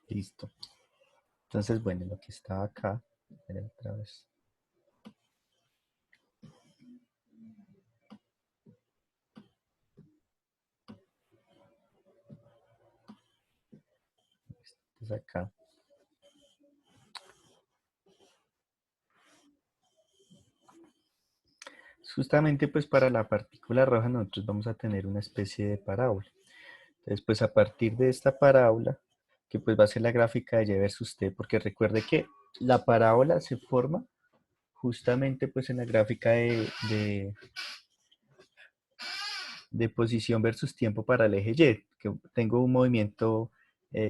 Listo. Entonces, bueno, lo que está acá, espera otra vez. Entonces acá. Justamente pues para la partícula roja nosotros vamos a tener una especie de parábola. Entonces pues a partir de esta parábola, que pues va a ser la gráfica de Y versus T, porque recuerde que la parábola se forma justamente pues en la gráfica de posición versus tiempo para el eje Y, que tengo un movimiento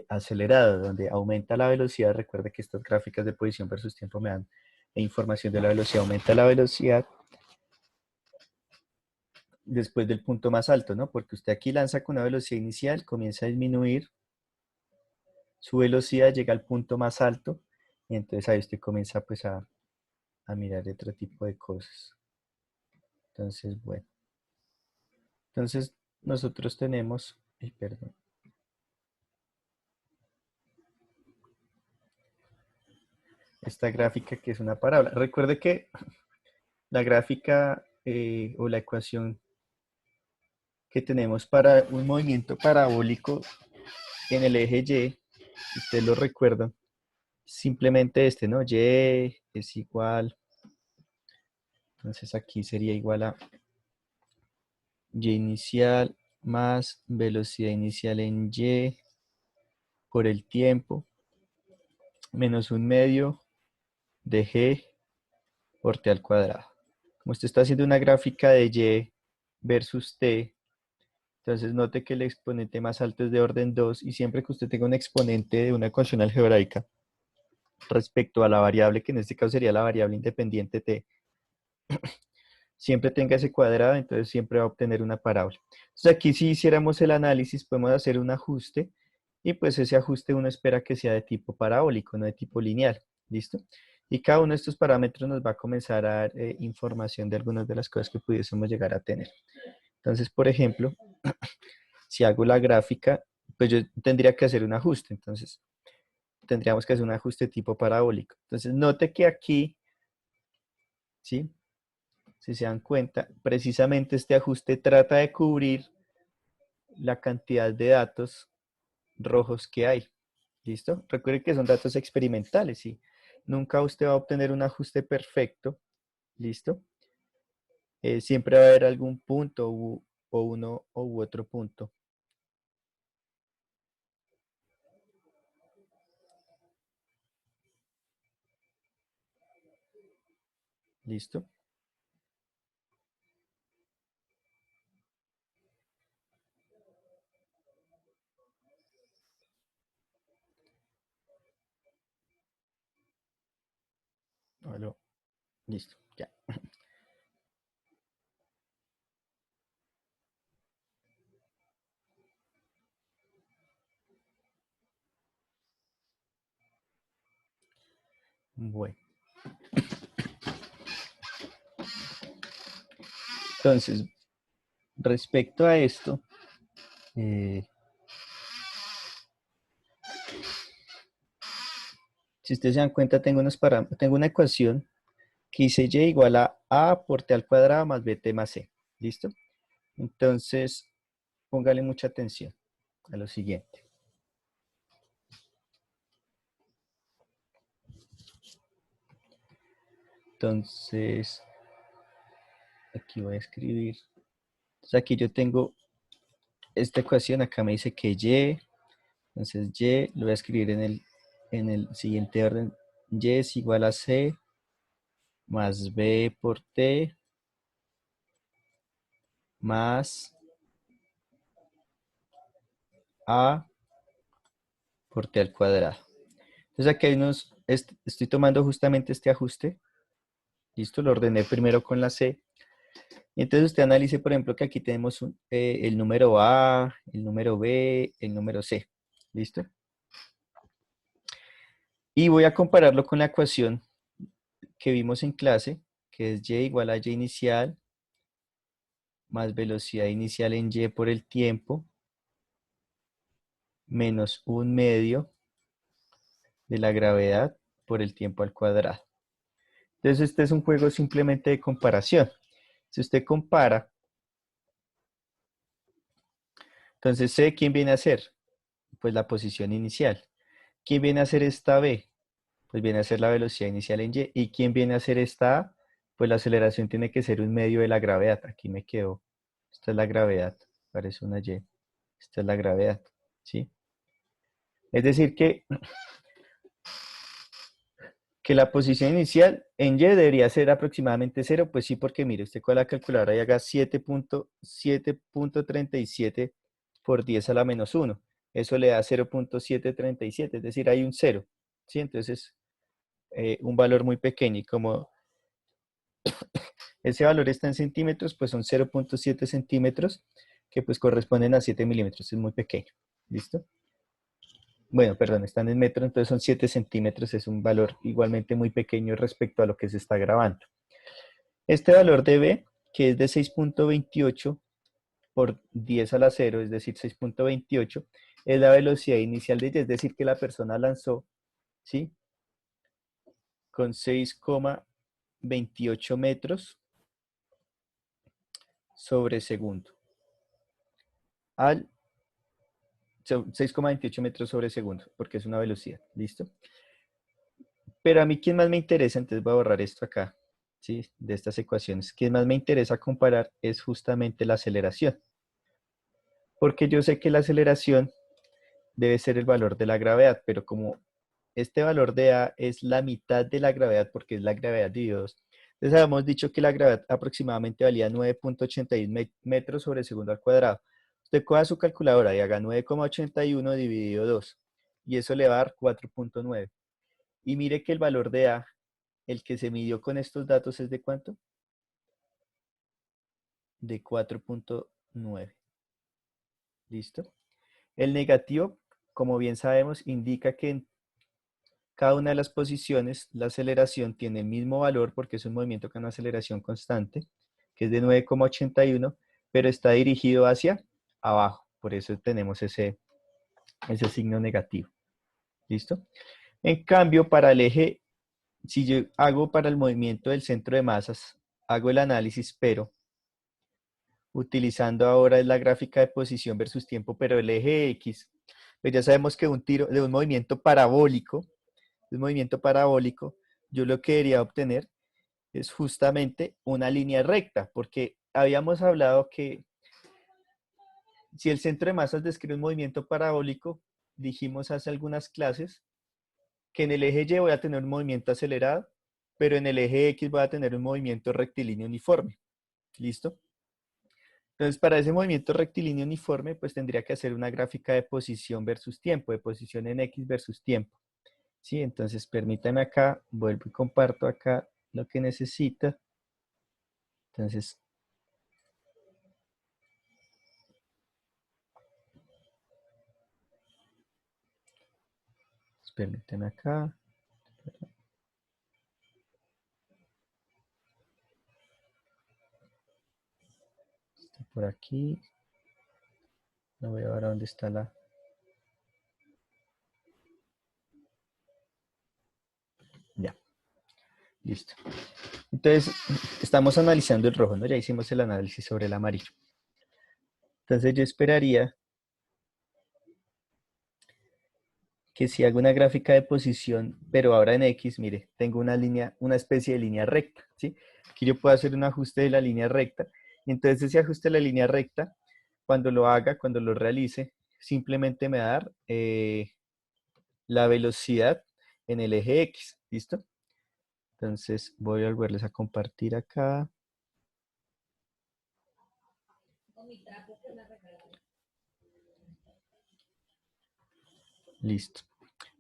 acelerado, donde aumenta la velocidad. Recuerde que estas gráficas de posición versus tiempo me dan información de la velocidad. Aumenta la velocidad después del punto más alto, ¿no? Porque usted aquí lanza con una velocidad inicial, comienza a disminuir su velocidad, llega al punto más alto, y entonces ahí usted comienza pues a mirar otro tipo de cosas. Entonces, bueno. Entonces, nosotros tenemos, perdón, esta gráfica que es una parábola. Recuerde que la gráfica o la ecuación que tenemos para un movimiento parabólico en el eje Y, ustedes lo recuerdan, simplemente este, ¿no? Y es igual, entonces aquí sería igual a Y inicial más velocidad inicial en Y por el tiempo, menos un medio de G por T al cuadrado. Como usted está haciendo una gráfica de Y versus T, entonces note que el exponente más alto es de orden 2 y siempre que usted tenga un exponente de una ecuación algebraica respecto a la variable, que en este caso sería la variable independiente T, siempre tenga ese cuadrado, entonces siempre va a obtener una parábola. Entonces aquí si hiciéramos el análisis podemos hacer un ajuste y pues ese ajuste uno espera que sea de tipo parabólico, no de tipo lineal. ¿Listo? Y cada uno de estos parámetros nos va a comenzar a dar información de algunas de las cosas que pudiésemos llegar a tener. Entonces, por ejemplo, si hago la gráfica, pues yo tendría que hacer un ajuste. Entonces, tendríamos que hacer un ajuste tipo parabólico. Entonces, note que aquí, ¿sí? Si se dan cuenta, precisamente este ajuste trata de cubrir la cantidad de datos rojos que hay. ¿Listo? Recuerden que son datos experimentales y nunca usted va a obtener un ajuste perfecto. ¿Listo? Siempre va a haber algún punto o uno u otro punto. ¿Listo? Bueno, listo, ya. Bueno, entonces, respecto a esto, si ustedes se dan cuenta, tengo una ecuación que dice y igual a por t al cuadrado más bt más c. ¿Listo? Entonces, póngale mucha atención a lo siguiente. Entonces, aquí voy a escribir. Entonces, aquí yo tengo esta ecuación, acá me dice que y, entonces y lo voy a escribir en el siguiente orden. Y es igual a c más b por t más a por t al cuadrado. Entonces aquí hay estoy tomando justamente este ajuste. Listo, lo ordené primero con la C. Y entonces usted analice, por ejemplo, que aquí tenemos el número A, el número B, el número C. ¿Listo? Y voy a compararlo con la ecuación que vimos en clase, que es y igual a y inicial más velocidad inicial en y por el tiempo menos un medio de la gravedad por el tiempo al cuadrado. Entonces este es un juego simplemente de comparación. Si usted compara, entonces C, ¿quién viene a ser? Pues la posición inicial. ¿Quién viene a ser esta B? Pues viene a ser la velocidad inicial en Y. ¿Y quién viene a ser esta A? Pues la aceleración tiene que ser un medio de la gravedad. Aquí me quedó. Esta es la gravedad. Parece una Y. Esta es la gravedad. ¿Sí? Es decir que la posición inicial en Y debería ser aproximadamente 0. Pues sí, porque mire, usted con la calculadora y haga 7.37 por 10 a la menos 1. Eso le da 0.737. Es decir, hay un 0. ¿Sí? Entonces, un valor muy pequeño. Y como ese valor está en centímetros, pues son 0.7 centímetros, que pues corresponden a 7 milímetros, es muy pequeño. ¿Listo? Bueno, perdón, están en metros, entonces son 7 centímetros, es un valor igualmente muy pequeño respecto a lo que se está grabando. Este valor de B, que es de 6.28 por 10 a la 0, es decir, 6.28, es la velocidad inicial de Y, es decir, que la persona lanzó, ¿sí? Con 6,28 metros sobre segundo. Al 6,28 metros sobre segundo, porque es una velocidad, ¿listo? Pero a mí, ¿quién más me interesa? Entonces voy a borrar esto acá, ¿sí? De estas ecuaciones. ¿Quién más me interesa comparar? Es justamente la aceleración. Porque yo sé que la aceleración debe ser el valor de la gravedad, pero como este valor de A es la mitad de la gravedad, porque es la gravedad dividido 2, entonces habíamos dicho que la gravedad aproximadamente valía 9.81 metros sobre segundo al cuadrado. Usted coja su calculadora y haga 9,81 dividido 2, y eso le va a dar 4.9. Y mire que el valor de A, el que se midió con estos datos, es de ¿cuánto? De 4.9. ¿Listo? El negativo, como bien sabemos, indica que en cada una de las posiciones la aceleración tiene el mismo valor porque es un movimiento con una aceleración constante, que es de 9,81, pero está dirigido hacia abajo. Por eso tenemos ese signo negativo. ¿Listo? En cambio, para el eje, si yo hago para el movimiento del centro de masas, hago el análisis, pero utilizando ahora la gráfica de posición versus tiempo, pero el eje X, pues ya sabemos que un tiro de un movimiento parabólico, yo lo que quería obtener es justamente una línea recta, porque habíamos hablado que si el centro de masas describe un movimiento parabólico, dijimos hace algunas clases que en el eje Y voy a tener un movimiento acelerado, pero en el eje X voy a tener un movimiento rectilíneo uniforme. ¿Listo? Entonces, para ese movimiento rectilíneo uniforme, pues tendría que hacer una gráfica de posición versus tiempo, de posición en X versus tiempo. ¿Sí? Entonces, permítame acá, vuelvo y comparto acá lo que necesita. Entonces, permíteme acá. Está por aquí. No voy a ver a dónde está la... Ya, listo. Entonces, estamos analizando el rojo, ¿no? Ya hicimos el análisis sobre el amarillo. Entonces, yo esperaría que si hago una gráfica de posición, pero ahora en X, mire, tengo una línea, una especie de línea recta, ¿sí? Aquí yo puedo hacer un ajuste de la línea recta. Entonces, ese ajuste de la línea recta, cuando lo haga, cuando lo realice, simplemente me va a dar la velocidad en el eje X, ¿listo? Entonces, voy a volverles a compartir acá. Listo.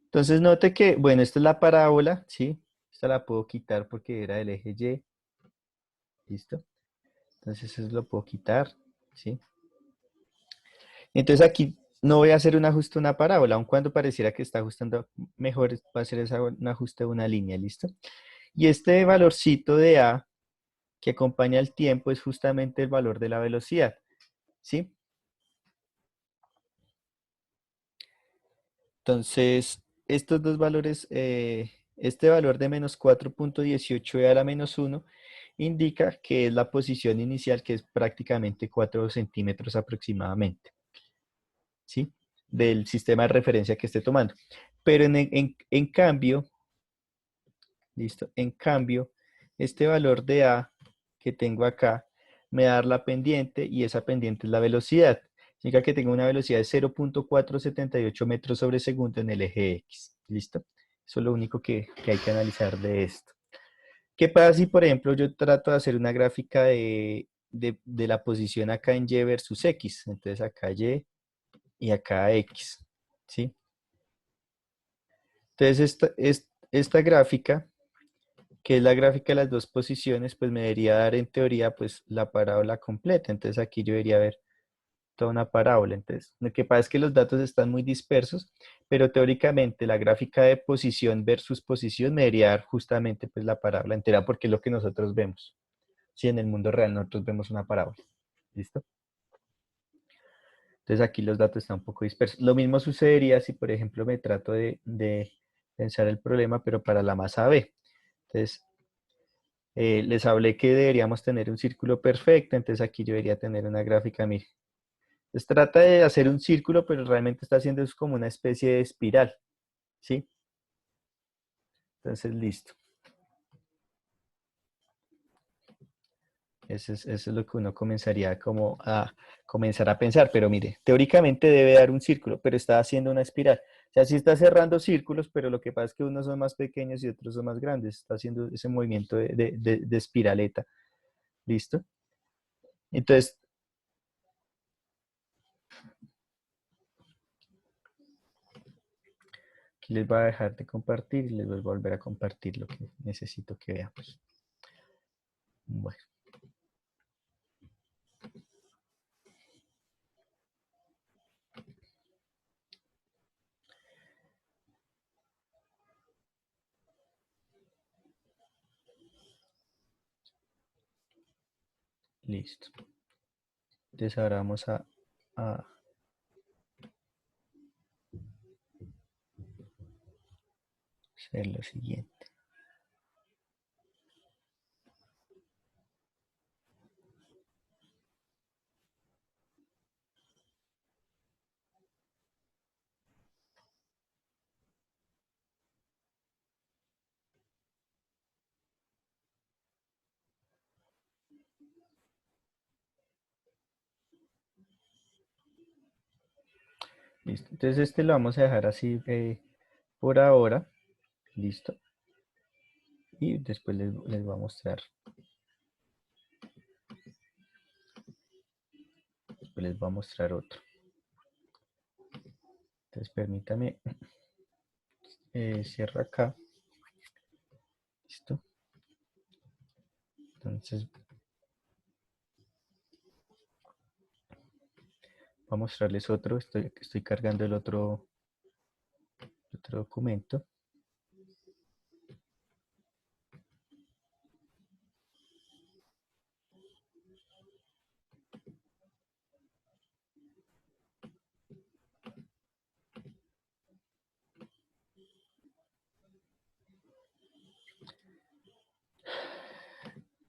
Entonces note que, bueno, esta es la parábola, ¿sí? Esta la puedo quitar porque era del eje Y. ¿Listo? Entonces eso lo puedo quitar, ¿sí? Entonces aquí no voy a hacer un ajuste de una parábola, aun cuando pareciera que está ajustando mejor, va a ser un ajuste de una línea, ¿listo? Y este valorcito de A que acompaña el tiempo es justamente el valor de la velocidad, ¿sí? Entonces, estos dos valores, este valor de menos 4,18 a la menos 1 indica que es la posición inicial, que es prácticamente 4 centímetros aproximadamente, ¿sí? Del sistema de referencia que esté tomando. Pero en cambio, listo, en cambio, este valor de A que tengo acá me da la pendiente y esa pendiente es la velocidad. Significa que tengo una velocidad de 0,478 metros sobre segundo en el eje X. ¿Listo? Eso es lo único que hay que analizar de esto. ¿Qué pasa si, por ejemplo, yo trato de hacer una gráfica de la posición acá en Y versus X? Entonces acá Y y acá X. ¿Sí? Entonces esta gráfica, que es la gráfica de las dos posiciones, pues me debería dar en teoría pues la parábola completa. Entonces aquí yo debería ver toda una parábola. Entonces, lo que pasa es que los datos están muy dispersos, pero teóricamente la gráfica de posición versus posición me debería dar justamente pues la parábola entera, porque es lo que nosotros vemos. Si en el mundo real nosotros vemos una parábola. ¿Listo? Entonces aquí los datos están un poco dispersos. Lo mismo sucedería si, por ejemplo, me trato de pensar el problema, pero para la masa B. Entonces, les hablé que deberíamos tener un círculo perfecto, entonces aquí yo debería tener una gráfica, mire. Entonces trata de hacer un círculo, pero realmente está haciendo es como una especie de espiral, ¿sí? Entonces, listo. Eso es lo que uno comenzaría como a comenzar a pensar, pero mire, teóricamente debe dar un círculo, pero está haciendo una espiral. O sea, sí está cerrando círculos, pero lo que pasa es que unos son más pequeños y otros son más grandes. Está haciendo ese movimiento de espiraleta. ¿Listo? Entonces, aquí les voy a dejar de compartir y les voy a volver a compartir lo que necesito que veamos. Bueno, listo. Entonces ahora vamos a hacer lo siguiente. Listo. Entonces este lo vamos a dejar así por ahora. Listo. Y después les voy a mostrar. Después les voy a mostrar otro. Entonces permítame. Cierro acá. Listo. Entonces voy a mostrarles otro. Estoy cargando el otro documento.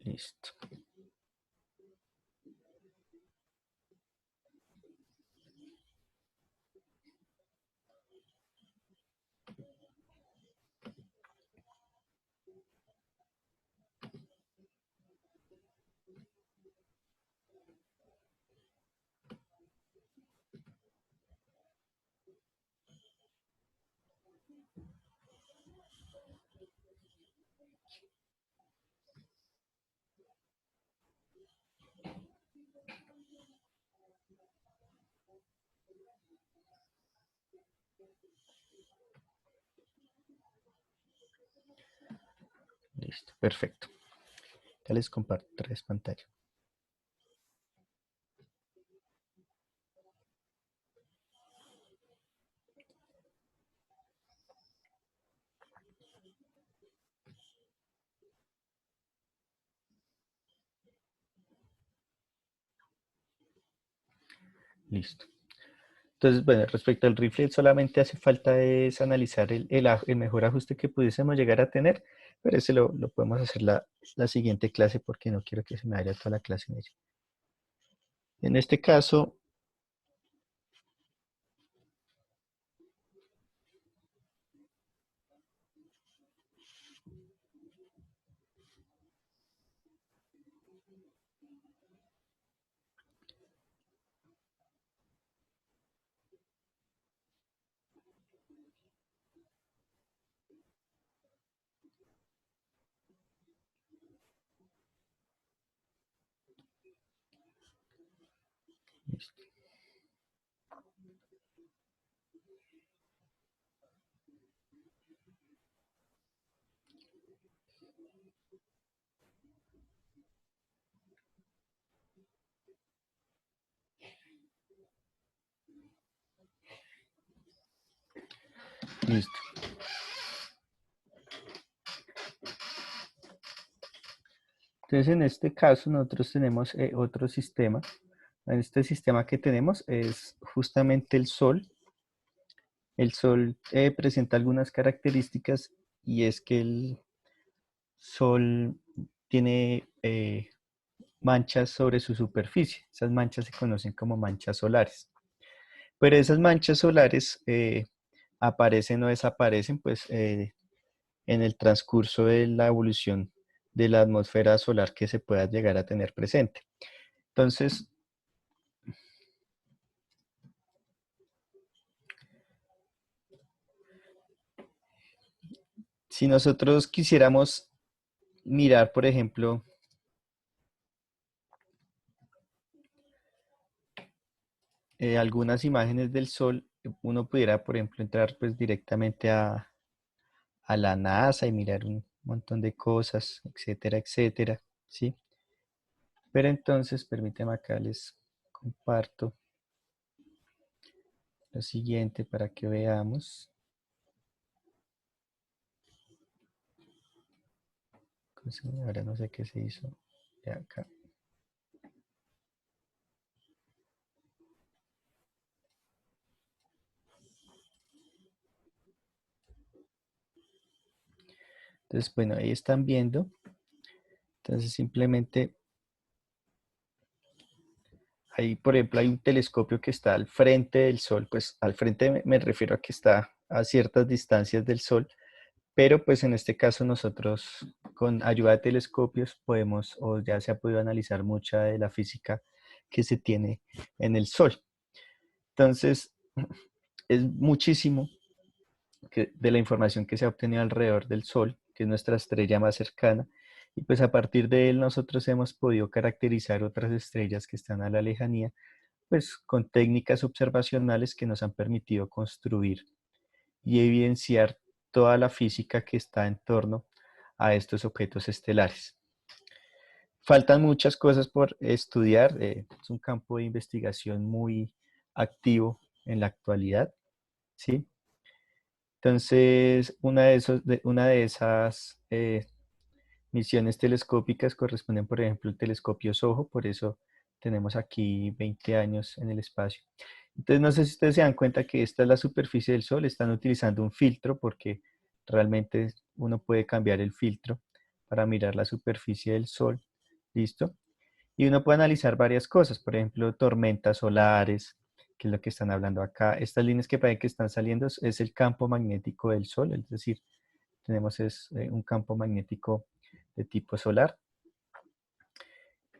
Listo. Listo. Perfecto. Ya les comparto tres pantallas. Listo. Entonces, bueno, respecto al rifle, solamente hace falta es analizar el mejor ajuste que pudiésemos llegar a tener, pero ese lo podemos hacer la siguiente clase porque no quiero que se me vaya toda la clase en ello. En este caso, listo, listo. Entonces, en este caso, nosotros tenemos otro sistema. En este sistema que tenemos es justamente el Sol. El Sol presenta algunas características y es que el Sol tiene manchas sobre su superficie. Esas manchas se conocen como manchas solares. Pero esas manchas solares aparecen o desaparecen pues, en el transcurso de la evolución de la atmósfera solar que se pueda llegar a tener presente. Entonces, si nosotros quisiéramos mirar, por ejemplo, algunas imágenes del Sol, uno pudiera, por ejemplo, entrar pues directamente a la NASA y mirar un montón de cosas, etcétera, etcétera, ¿sí? Pero entonces, permíteme acá les comparto lo siguiente para que veamos. Ahora no sé qué se hizo de acá. Entonces, bueno, ahí están viendo. Entonces, simplemente, ahí, por ejemplo, hay un telescopio que está al frente del Sol. Pues al frente me refiero a que está a ciertas distancias del Sol. Pero pues en este caso nosotros con ayuda de telescopios podemos, o ya se ha podido analizar mucha de la física que se tiene en el Sol. Entonces, es muchísimo de la información que se ha obtenido alrededor del Sol, que es nuestra estrella más cercana, y pues a partir de él nosotros hemos podido caracterizar otras estrellas que están a la lejanía, pues con técnicas observacionales que nos han permitido construir y evidenciar toda la física que está en torno a estos objetos estelares. Faltan muchas cosas por estudiar, es un campo de investigación muy activo en la actualidad, ¿sí? Entonces, una de esas misiones telescópicas corresponden, por ejemplo, el telescopio SOHO, por eso tenemos aquí 20 años en el espacio. Entonces, no sé si ustedes se dan cuenta que esta es la superficie del Sol, están utilizando un filtro porque realmente uno puede cambiar el filtro para mirar la superficie del Sol, ¿listo? Y uno puede analizar varias cosas, por ejemplo, tormentas solares, que es lo que están hablando acá. Estas líneas que parece que están saliendo es el campo magnético del Sol, es decir, tenemos un campo magnético de tipo solar.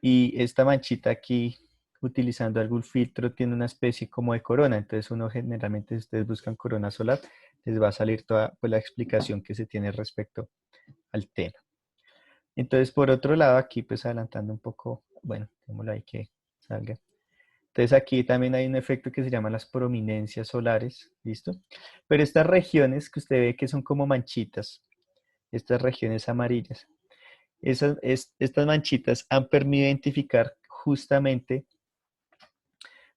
Y esta manchita aquí, utilizando algún filtro, tiene una especie como de corona. Entonces uno generalmente, si ustedes buscan corona solar, les va a salir toda pues, la explicación que se tiene respecto al tema. Entonces, por otro lado, aquí pues adelantando un poco, bueno, démoslo ahí que salga. Entonces aquí también hay un efecto que se llama las prominencias solares, ¿listo? Pero estas regiones que usted ve que son como manchitas, estas regiones amarillas, estas manchitas han permitido identificar justamente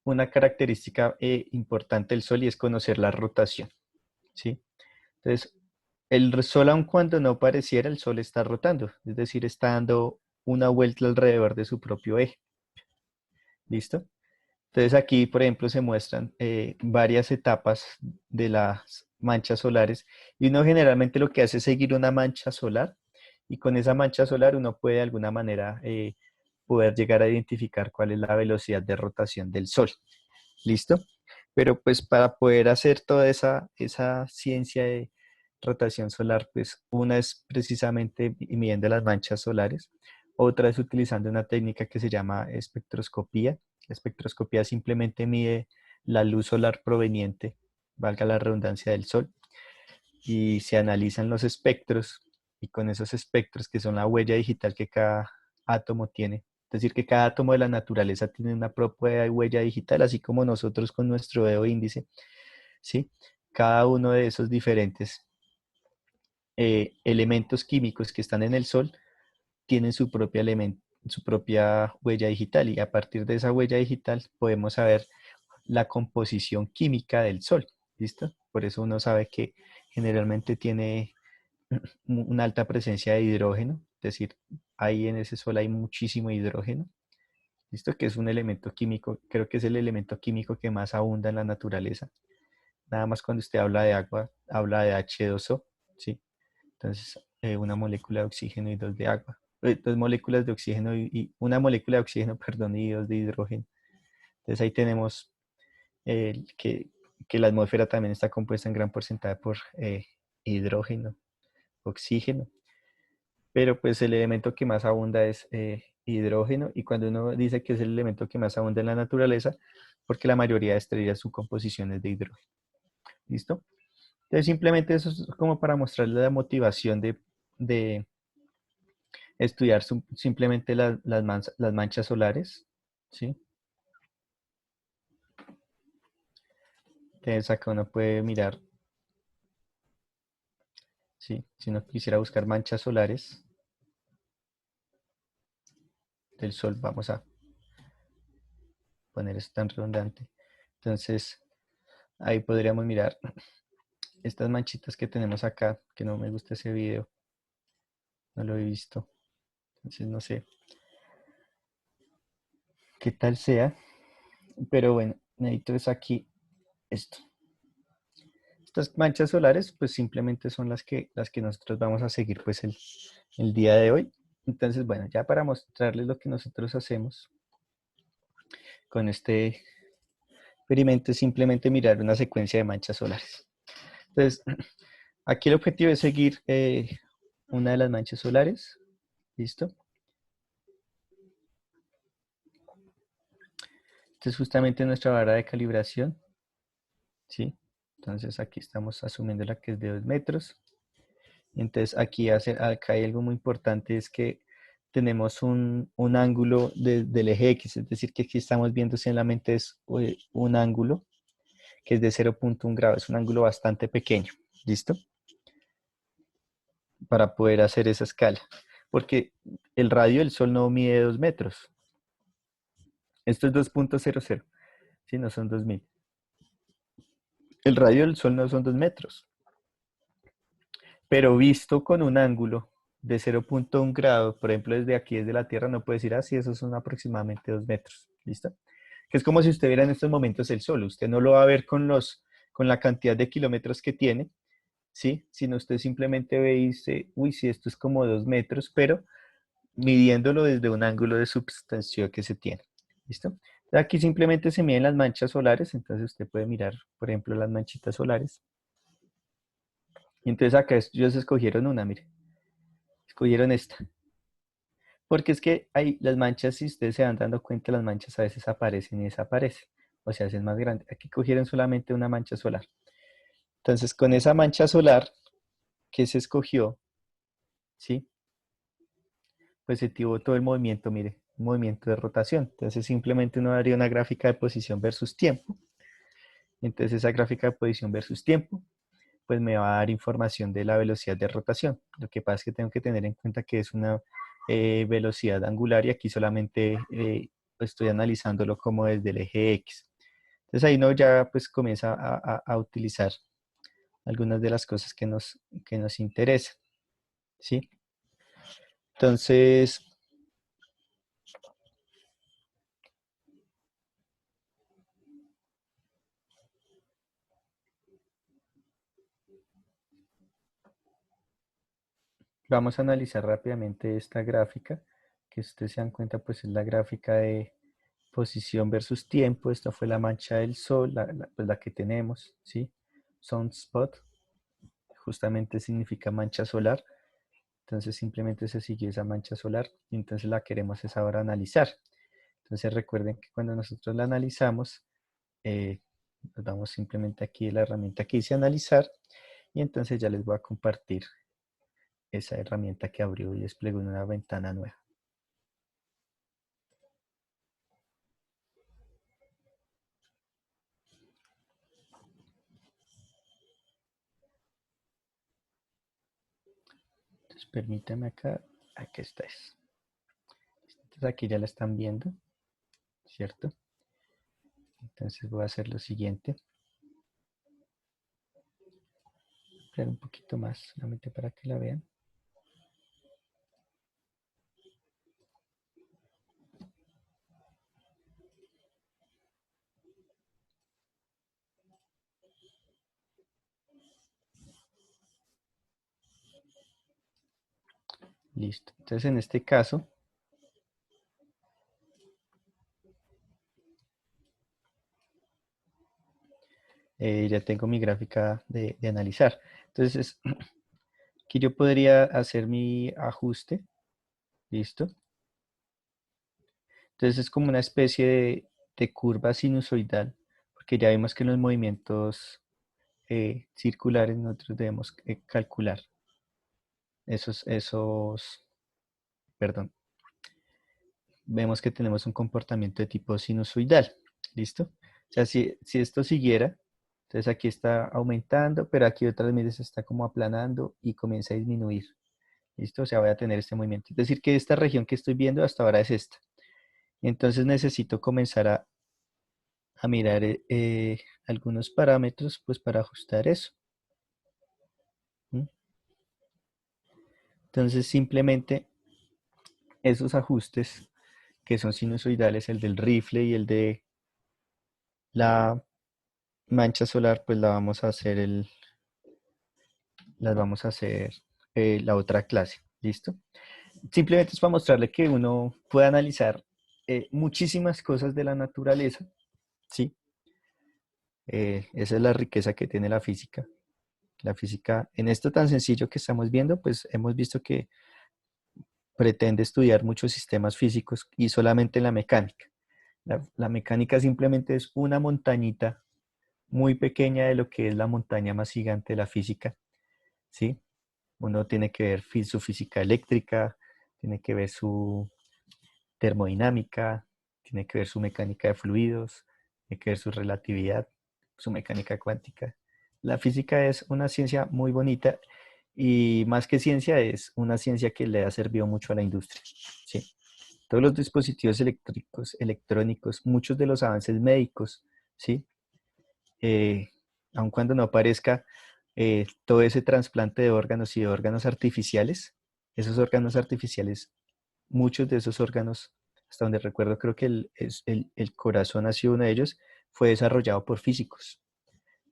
una característica importante del Sol y es conocer la rotación, ¿sí? Entonces, el Sol, aun cuando no pareciera, el Sol está rotando, es decir, está dando una vuelta alrededor de su propio eje, ¿listo? Entonces aquí, por ejemplo, se muestran varias etapas de las manchas solares y uno generalmente lo que hace es seguir una mancha solar y con esa mancha solar uno puede de alguna manera poder llegar a identificar cuál es la velocidad de rotación del Sol. ¿Listo? Pero pues para poder hacer toda esa ciencia de rotación solar, pues una es precisamente midiendo las manchas solares, otra es utilizando una técnica que se llama espectroscopía. La espectroscopía simplemente mide la luz solar proveniente, valga la redundancia, del Sol, y se analizan los espectros y con esos espectros que son la huella digital que cada átomo tiene. Es decir, que cada átomo de la naturaleza tiene una propia huella digital, así como nosotros con nuestro dedo índice, ¿sí? Cada uno de esos diferentes elementos químicos que están en el Sol tienen su propia huella digital y a partir de esa huella digital podemos saber la composición química del Sol, ¿listo? Por eso uno sabe que generalmente tiene una alta presencia de hidrógeno, es decir, ahí en ese Sol hay muchísimo hidrógeno, ¿listo? Que es un elemento químico, creo que es el elemento químico que más abunda en la naturaleza. Nada más cuando usted habla de agua, habla de H2O, ¿sí? Entonces, una molécula de oxígeno y dos de agua. Dos moléculas de oxígeno una molécula de oxígeno, perdón, y dos de hidrógeno. Entonces ahí tenemos que la atmósfera también está compuesta en gran porcentaje por hidrógeno, oxígeno, pero pues el elemento que más abunda es hidrógeno y cuando uno dice que es el elemento que más abunda en la naturaleza, porque la mayoría de estrellas su composición es de hidrógeno. ¿Listo? Entonces simplemente eso es como para mostrarle la motivación de estudiar simplemente las manchas solares, ¿sí? Entonces acá uno puede mirar, ¿sí? Si uno quisiera buscar manchas solares del Sol, vamos a poner esto tan redundante. Entonces ahí podríamos mirar estas manchitas que tenemos acá, que no me gusta ese video, no lo he visto, entonces no sé qué tal sea, pero bueno, necesito es aquí esto. Estas manchas solares pues simplemente son las que nosotros vamos a seguir pues el día de hoy. Entonces bueno, ya para mostrarles lo que nosotros hacemos con este experimento es simplemente mirar una secuencia de manchas solares. Entonces aquí el objetivo es seguir una de las manchas solares, ¿listo? Entonces justamente nuestra vara de calibración, ¿sí? Entonces aquí estamos asumiendo la que es de 2 metros. Entonces acá hay algo muy importante, es que tenemos un ángulo del eje X, es decir, que aquí estamos viendo solamente es un ángulo que es de 0,1 grados, es un ángulo bastante pequeño, ¿listo? Para poder hacer esa escala, porque el radio del Sol no mide 2 metros, esto es 2,00, ¿sí? No son 2000. El radio del Sol no son 2 metros, pero visto con un ángulo de 0,1 grado, por ejemplo, desde aquí, desde la Tierra, no puede decir, así, esos son aproximadamente 2 metros, ¿listo? Que es como si usted viera en estos momentos el Sol, usted no lo va a ver con la cantidad de kilómetros que tiene, ¿sí? Sino usted simplemente ve y dice, uy, sí, esto es como 2 metros, pero midiéndolo desde un ángulo de substanción que se tiene, ¿listo? Aquí simplemente se miden las manchas solares, entonces usted puede mirar, por ejemplo, las manchitas solares. Y entonces acá ellos escogieron una, mire, escogieron esta. Porque es que hay las manchas, si ustedes se van dando cuenta, las manchas a veces aparecen y desaparecen, o se hacen más grandes. Aquí cogieron solamente una mancha solar. Entonces, con esa mancha solar que se escogió, ¿sí? Pues se tuvo todo el movimiento, mire, un movimiento de rotación. Entonces, simplemente uno haría una gráfica de posición versus tiempo. Entonces, esa gráfica de posición versus tiempo, pues me va a dar información de la velocidad de rotación. Lo que pasa es que tengo que tener en cuenta que es una velocidad angular y aquí solamente estoy analizándolo como desde el eje X. Entonces ahí no ya pues comienza a utilizar algunas de las cosas que nos interesan, ¿sí? Entonces, Vamos a analizar rápidamente esta gráfica, que ustedes se dan cuenta, pues es la gráfica de posición versus tiempo. Esta fue la mancha del sol, pues la que tenemos, ¿sí? Sunspot, justamente significa mancha solar. Entonces simplemente se siguió esa mancha solar y entonces la queremos es ahora analizar. Entonces recuerden que cuando nosotros la analizamos, nos damos simplemente aquí la herramienta que dice analizar y entonces ya les voy a compartir esa herramienta que abrió y desplegó en una ventana nueva. Entonces permítanme acá, aquí está. Entonces aquí ya la están viendo, ¿cierto? Entonces voy a hacer lo siguiente. Esperar un poquito más, solamente para que la vean. Listo. Entonces en este caso, ya tengo mi gráfica de analizar. Entonces, aquí yo podría hacer mi ajuste, ¿listo? Entonces es como una especie de curva sinusoidal, porque ya vimos que en los movimientos circulares nosotros debemos calcular perdón, vemos que tenemos un comportamiento de tipo sinusoidal, ¿listo? O sea, si esto siguiera, entonces aquí está aumentando, pero aquí otras veces está como aplanando y comienza a disminuir, ¿listo? O sea, voy a tener este movimiento. Es decir, que esta región que estoy viendo hasta ahora es esta. Entonces necesito comenzar a mirar algunos parámetros, pues para ajustar eso. ¿Mm? Entonces simplemente esos ajustes que son sinusoidales, el del rifle y el de la mancha solar, pues las vamos a hacer la otra clase, ¿listo? Simplemente es para mostrarle que uno puede analizar muchísimas cosas de la naturaleza, ¿sí? Esa es la riqueza que tiene la física. La física, en esto tan sencillo que estamos viendo, pues hemos visto que pretende estudiar muchos sistemas físicos y solamente la mecánica. La mecánica simplemente es una montañita muy pequeña de lo que es la montaña más gigante de la física, ¿sí? Uno tiene que ver su física eléctrica, tiene que ver su termodinámica, tiene que ver su mecánica de fluidos, tiene que ver su relatividad, su mecánica cuántica. La física es una ciencia muy bonita y más que ciencia es una ciencia que le ha servido mucho a la industria, ¿sí? Todos los dispositivos eléctricos, electrónicos, muchos de los avances médicos, ¿sí? Eh, aun cuando no aparezca todo ese trasplante de órganos y de órganos artificiales, esos órganos artificiales, muchos de esos órganos, hasta donde recuerdo, creo que el corazón ha sido uno de ellos, fue desarrollado por físicos.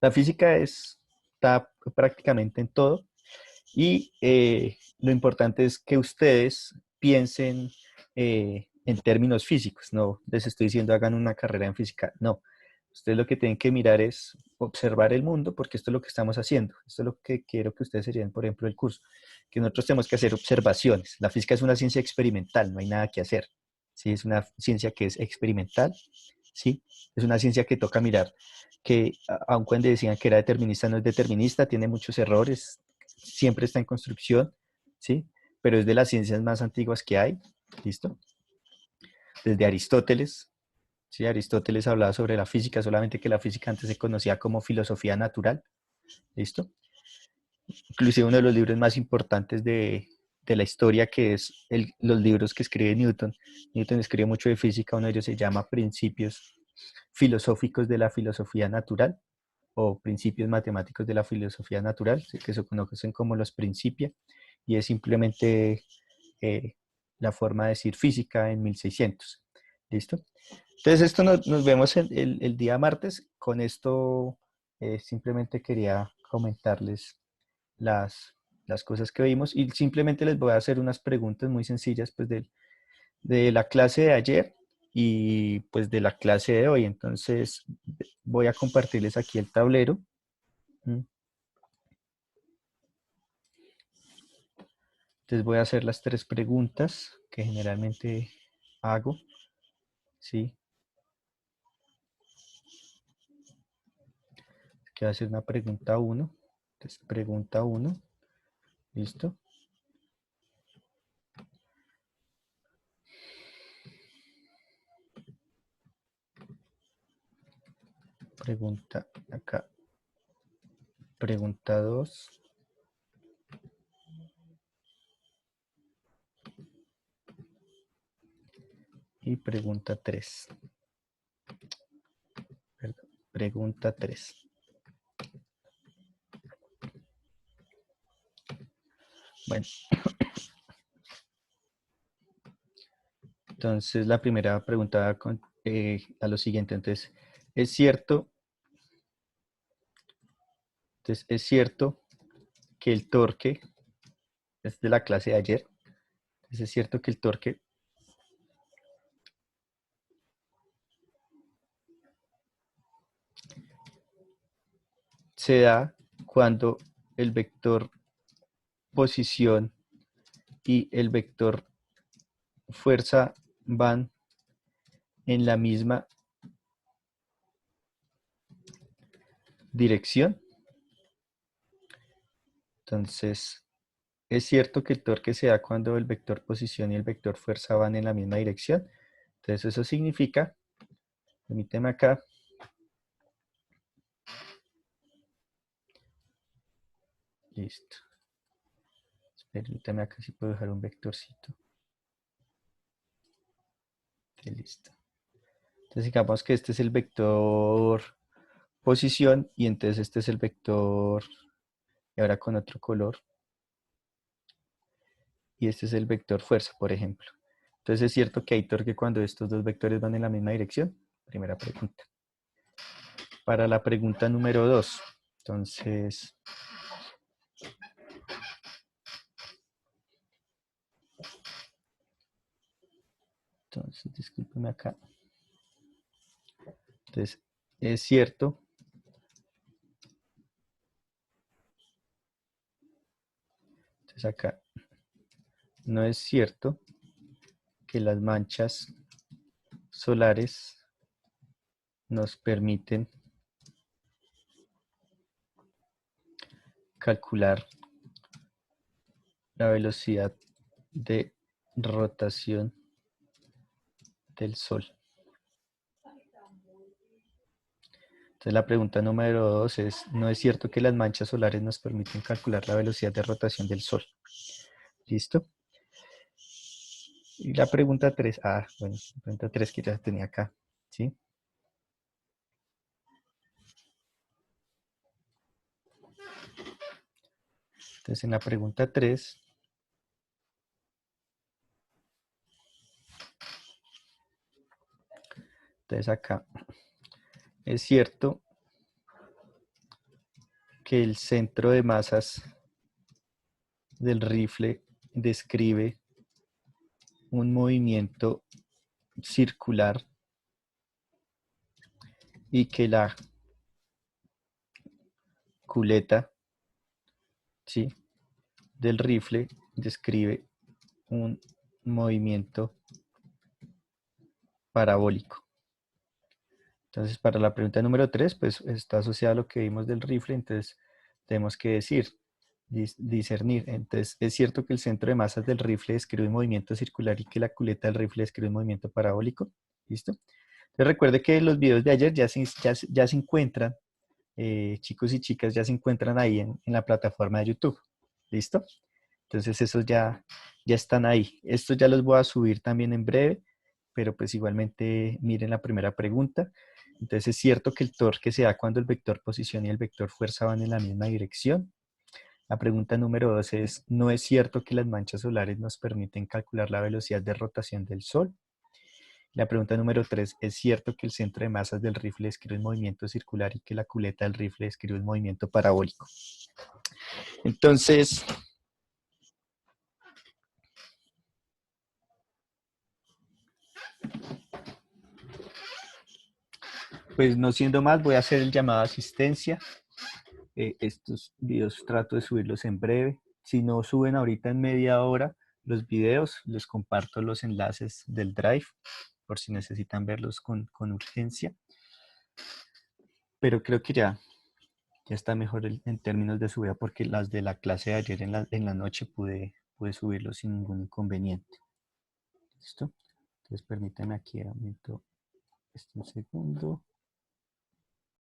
La física está prácticamente en todo y lo importante es que ustedes piensen en términos físicos, no les estoy diciendo hagan una carrera en física, no. Ustedes lo que tienen que mirar es observar el mundo, porque esto es lo que estamos haciendo. Esto es lo que quiero que ustedes serían, por ejemplo, el curso. Que nosotros tenemos que hacer observaciones. La física es una ciencia experimental, no hay nada que hacer. ¿Sí? Es una ciencia que es experimental, ¿sí? Es una ciencia que toca mirar, que aun cuando decían que era determinista, no es determinista, tiene muchos errores, siempre está en construcción, ¿sí? Pero es de las ciencias más antiguas que hay, ¿listo? Desde Aristóteles, ¿sí? Aristóteles hablaba sobre la física, solamente que la física antes se conocía como filosofía natural, ¿listo? Inclusive uno de los libros más importantes de la historia, que es los libros que escribe Newton. Newton escribe mucho de física, uno de ellos se llama Principios filosóficos de la filosofía natural o principios matemáticos de la filosofía natural, que se conocen como los principia, y es simplemente eh, la forma de decir física en 1600. ¿Listo? Entonces esto nos vemos el día martes. Con esto simplemente quería comentarles las las cosas que vimos y simplemente les voy a hacer unas preguntas muy sencillas pues de la clase de ayer y pues de la clase de hoy. Entonces voy a compartirles aquí el tablero. Entonces voy a hacer las 3 preguntas que generalmente hago, ¿sí? Que va a ser una pregunta 1. Entonces, pregunta 1, ¿listo? Pregunta acá. Pregunta 2. Y pregunta 3. Perdón, pregunta 3. Bueno, entonces la primera pregunta a lo siguiente. Entonces, ¿es cierto que el torque, es de la clase de ayer, entonces es cierto que el torque se da cuando el vector posición y el vector fuerza van en la misma dirección? Entonces, es cierto que el torque se da cuando el vector posición y el vector fuerza van en la misma dirección. Entonces, eso significa, permíteme acá, listo. Permítame acá si puedo dejar un vectorcito. Listo. Entonces, digamos que este es el vector posición y entonces este es el vector, y ahora con otro color, y este es el vector fuerza, por ejemplo. Entonces es cierto que hay torque cuando estos dos vectores van en la misma dirección. Primera pregunta. Para la pregunta número 2, entonces, discúlpeme acá. Entonces, es cierto entonces acá, no es cierto que las manchas solares nos permiten calcular la velocidad de rotación del Sol. Entonces la pregunta número 2 es, ¿no es cierto que las manchas solares nos permiten calcular la velocidad de rotación del Sol? ¿Listo? Y la pregunta 3, bueno, la pregunta 3 que ya tenía acá, ¿sí? Entonces en la pregunta 3, entonces acá, es cierto que el centro de masas del rifle describe un movimiento circular y que la culeta, ¿sí?, del rifle describe un movimiento parabólico. Entonces, para la pregunta número 3, pues está asociado a lo que vimos del rifle, entonces tenemos que discernir. Entonces, es cierto que el centro de masas del rifle describe un movimiento circular y que la culeta del rifle describe un movimiento parabólico. ¿Listo? Entonces, recuerde que los videos de ayer ya se encuentran, chicos y chicas, ya se encuentran ahí en la plataforma de YouTube. ¿Listo? Entonces, esos ya están ahí. Estos ya los voy a subir también en breve, pero pues igualmente miren la primera pregunta. Entonces, es cierto que el torque se da cuando el vector posición y el vector fuerza van en la misma dirección. La pregunta número 2 es, ¿no es cierto que las manchas solares nos permiten calcular la velocidad de rotación del Sol? La pregunta número 3, ¿es cierto que el centro de masas del rifle describe un movimiento circular y que la culeta del rifle describe un movimiento parabólico? Entonces, pues no siendo más, voy a hacer el llamado a asistencia. Estos videos trato de subirlos en breve. Si no suben ahorita en media hora los videos, les comparto los enlaces del Drive por si necesitan verlos con urgencia. Pero creo que ya está mejor en términos de subida porque las de la clase de ayer en la noche pude subirlos sin ningún inconveniente. ¿Listo? Entonces permítanme aquí, aumento esto un segundo.